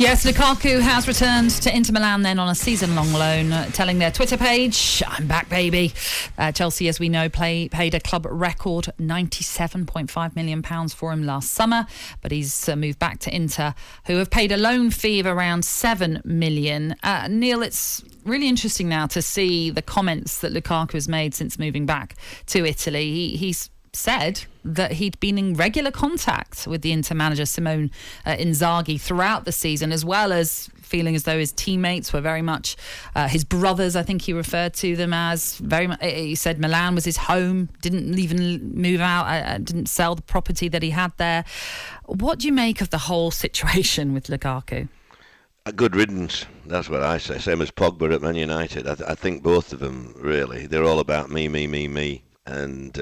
Yes, Lukaku has returned to Inter Milan then on a season-long loan, telling their Twitter page, "I'm back, baby." Chelsea, as we know, paid a club record £97.5 million for him last summer, but he's moved back to Inter, who have paid a loan fee of around £7 million. Neil, it's really interesting now to see the comments that Lukaku has made since moving back to Italy. He's said that he'd been in regular contact with the Inter manager Simone Inzaghi throughout the season, as well as feeling as though his teammates were very much his brothers. I think he referred to them as very much. He said Milan was his home, didn't even move out, didn't sell the property that he had there. What do you make of the whole situation with Lukaku? A good riddance, that's what I say. Same as Pogba at Man United. I think both of them, really, they're all about me. And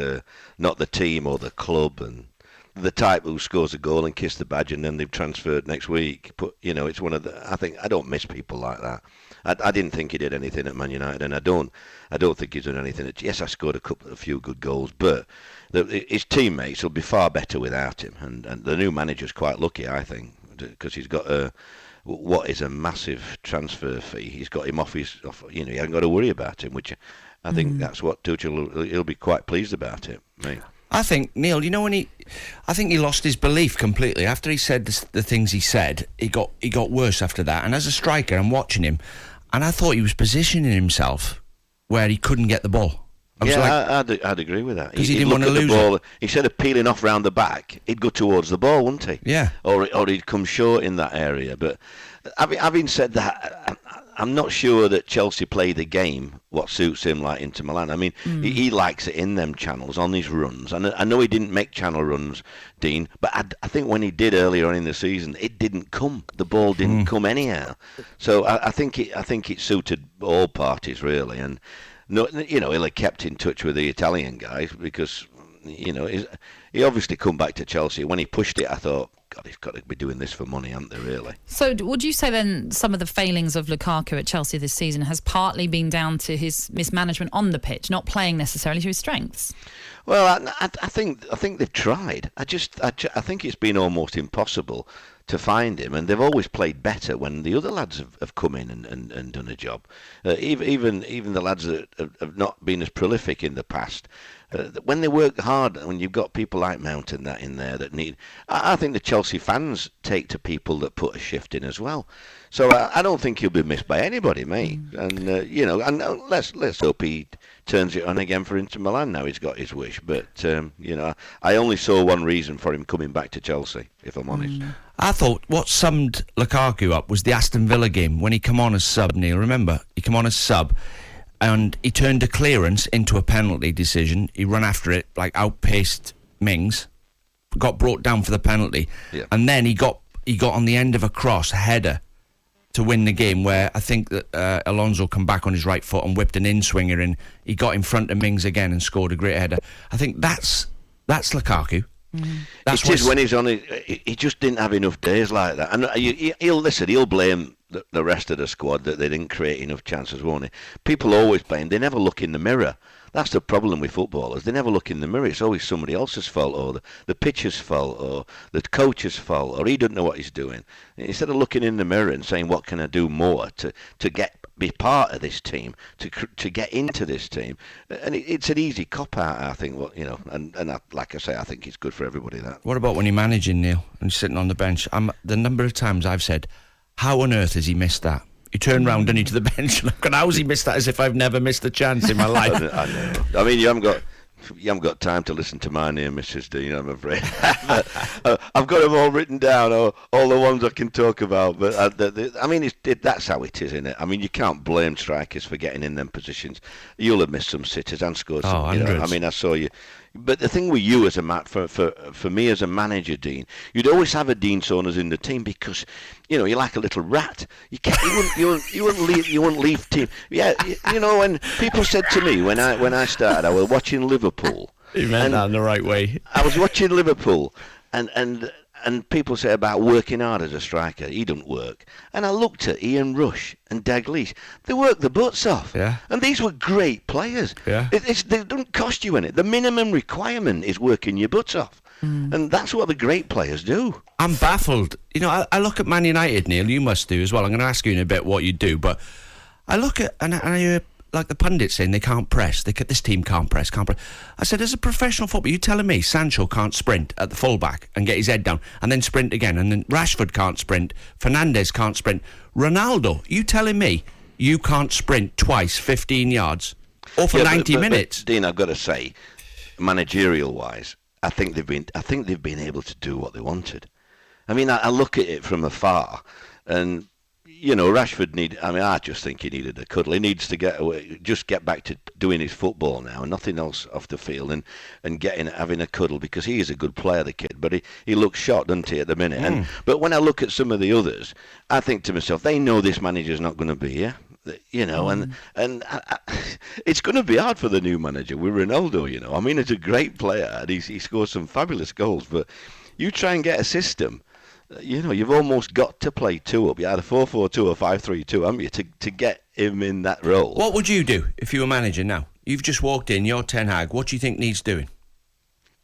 not the team or the club, and the type who scores a goal and kiss the badge and then they've transferred next week. But it's one of the. I don't miss people like that. I didn't think he did anything at Man United, and I don't think he's done anything. Yes, I scored a few good goals, but his teammates will be far better without him. And the new manager's quite lucky, I think, because he's got what is a massive transfer fee. He's got him off. He hasn't got to worry about him, which I think that's what Tuchel, he'll be quite pleased about it, mate. I think, Neil, I think he lost his belief completely. After he said the things he said, he got worse after that. And as a striker, I'm watching him, and I thought he was positioning himself where he couldn't get the ball. I'd agree with that. Because he didn't want to lose it. Instead of peeling off round the back, he'd go towards the ball, wouldn't he? Yeah. Or he'd come short in that area. But having said that, I'm not sure that Chelsea play the game what suits him like Inter Milan. I mean, he likes it in them channels, on his runs. And I know he didn't make channel runs, Dean, but I think when he did earlier on in the season, it didn't come. The ball didn't come anyhow. So I think it suited all parties, really. And no, he'll have kept in touch with the Italian guys because, he obviously come back to Chelsea. When he pushed it, I thought, God, he's got to be doing this for money, haven't they, really? So would you say then some of the failings of Lukaku at Chelsea this season has partly been down to his mismanagement on the pitch, not playing necessarily to his strengths? Well, I think they've tried. I think it's been almost impossible to find him, and they've always played better when the other lads have come in and done a job. Even the lads that have not been as prolific in the past, when they work hard, when you've got people like Mount and that in there that need, I think the Chelsea fans take to people that put a shift in as well. So I don't think he'll be missed by anybody, mate. And let's hope he turns it on again for Inter Milan. Now he's got his wish, but I only saw one reason for him coming back to Chelsea, if I'm honest. I thought what summed Lukaku up was the Aston Villa game when he came on as sub, Neil. Remember, he came on as sub and he turned a clearance into a penalty decision. He ran after it, outpaced Mings, got brought down for the penalty, and then he got on the end of a cross, a header, to win the game, where I think that Alonso come back on his right foot and whipped an in-swinger in. He got in front of Mings again and scored a great header. I think that's Lukaku. It is when he's on it. He just didn't have enough days like that. And he'll blame the rest of the squad that they didn't create enough chances, won't he? People always blame. They never look in the mirror. That's the problem with footballers. They never look in the mirror. It's always somebody else's fault, or the pitcher's fault, or the coach's fault, or he doesn't know what he's doing. Instead of looking in the mirror and saying, what can I do more to be part of this team, to get into this team, and it's an easy cop out, I think. Like I say, I think it's good for everybody. That. What about when you're managing, Neil, and sitting on the bench? The number of times I've said, how on earth has he missed that? He turned round and to the bench and I've how's he missed that, as if I've never missed a chance in my life. I know. I mean, you haven't got time to listen to my name, Mrs. Dean, I'm afraid. I've got them all written down, all the ones I can talk about. But that's how it is, isn't it? I mean, you can't blame strikers for getting in them positions. You'll have missed some sitters and scored some. I saw you. But the thing with you as for me as a manager, Dean, you'd always have a Dean Saunders in the team because, you're like a little rat. You wouldn't leave team. Yeah, when people said to me when I started, I was watching Liverpool. You meant that in the right way. I was watching Liverpool, and people say about working hard as a striker. He doesn't work. And I looked at Ian Rush and Dalglish. They work the butts off. Yeah. And these were great players. Yeah. They don't cost you anything. The minimum requirement is working your butts off. And that's what the great players do. I'm baffled. You know, I look at Man United, Neil, you must do as well. I'm going to ask you in a bit what you do, but I look at, and I hear, like the pundits saying they can't press. This team can't press. I said, as a professional footballer, you telling me Sancho can't sprint at the fullback and get his head down and then sprint again, and then Rashford can't sprint, Fernandes can't sprint, Ronaldo, you telling me you can't sprint twice 15 yards or for 90 minutes? But, Dean, I've got to say, managerial-wise, I think they've been able to do what they wanted. I mean, I look at it from afar, and you know, Rashford I just think he needed a cuddle. He needs to get back to doing his football now, and nothing else off the field, and having a cuddle, because he is a good player, the kid. But he looks shot, doesn't he, at the minute? But when I look at some of the others, I think to myself, they know this manager's not going to be here. You know, and it's going to be hard for the new manager with Ronaldo. You know, I mean, he's a great player, and he scores some fabulous goals. But you try and get a system. You know, you've almost got to play two up. You had a 4-4-2 or 5-3-2, haven't you, to get him in that role. What would you do if you were manager now? You've just walked in, you're Ten Hag. What do you think needs doing?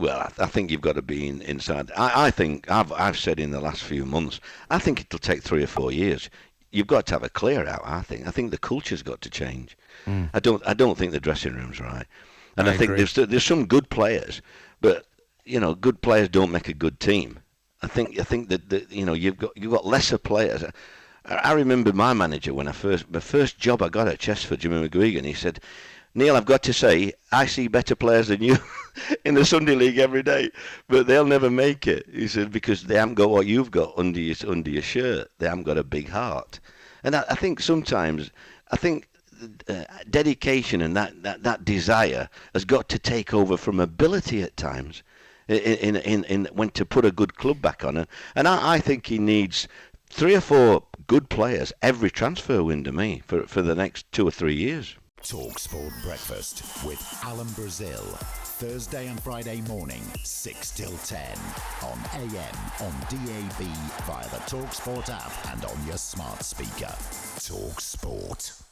Well, I think you've got to be inside. I think I've said in the last few months, I think it'll take 3 or 4 years. You've got to have a clear out. I think the culture's got to change. I don't think the dressing room's right, and I think there's some good players, but you know, good players don't make a good team. I think that you know, you've got lesser players. I remember my manager when the first job I got at Chesterfield, Jimmy McGuigan. He said, "Neil, I've got to say, I see better players than you in the Sunday League every day, but they'll never make it." He said, because they haven't got what you've got under your shirt. They haven't got a big heart. And I think sometimes, dedication and that desire has got to take over from ability at times. In when to put a good club back on, and I think he needs 3 or 4 good players every transfer window, for the next 2 or 3 years. talkSPORT Breakfast with Alan Brazil, Thursday and Friday morning, 6 till 10 on AM, on DAB, via the talkSPORT app, and on your smart speaker. talkSPORT.